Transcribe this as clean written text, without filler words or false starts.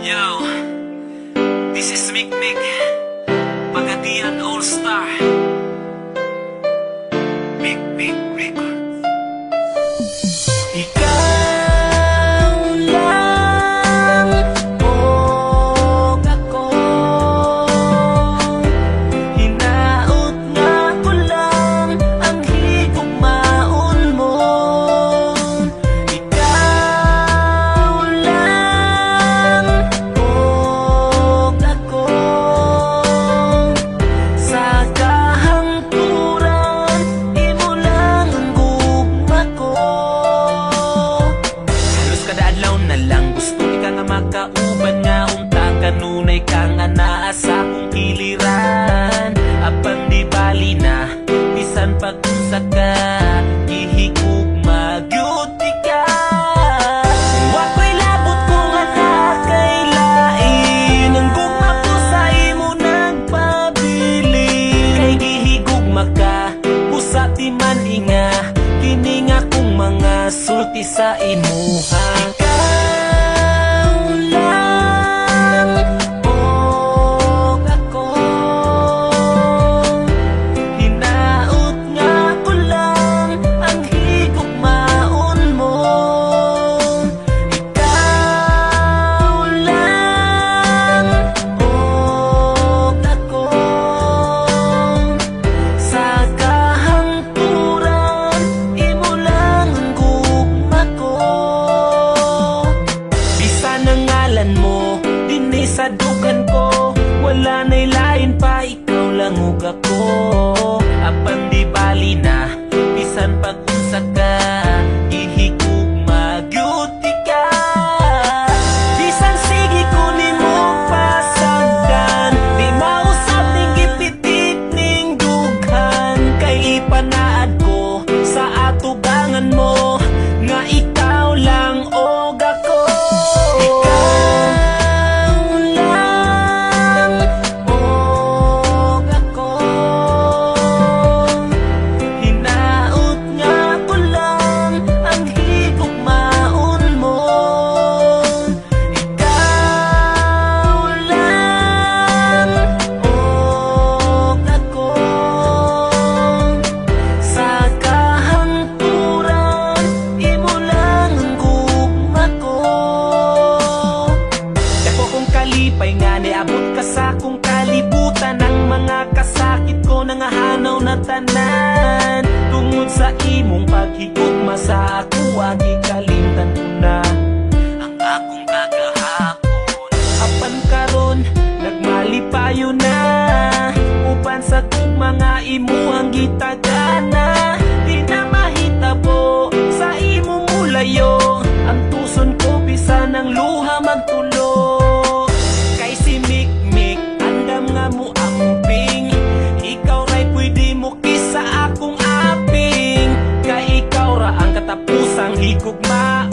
Yo, this is Mick Mick, Pagadian All-Star, Mick Mick Record. Ikaw lang o ako, hinaot nga ko lang ang higugmaon mo. Ikaw lang o ako, sa kahangturan imo lang ang gugma ko. Na lang gusto ka nga makauban nga unta kanunay ka nga naa sa akong giliran. Apan di bali na bisan pag-unsa ka ihigugma gyud ka. Wako'y labot ko nga nakailain ang gugma ko sa imo nagpabili. Kay gihigugma ka busa di man inga kini nga kong mga sulti sa imuha. Mo dinhi sa dugan ko, wala na'y lain pa, ikaw lang ug ako. Apan di bali na bisan pag-unsa ka ihigugma gyud ka. Bisan sige ko nimo pasagdan, di mausap ning gipitik ning dughan. Kay ipanaad ko sa atubangan mo nga ikaw lang og ako. Kalipay nga niabot ka sa akong kalibutan, ang mga kasakit ko nangahanaw na tanan. Tungod sa imong paghigugma sa ako, agikalimtan ko na ang akong kagahapon. Apan karon nagmalipayo na uban sa kong mga imuhang gitagana. Di na mahitabo sa imong mulayo, ang tuson ko bisan ang luha magtulo. Si Mick Mick, andam nga mo amping, ikaw ra'y pwede mo kisa akong aping. Kay ikaw ra ang katapusang higugma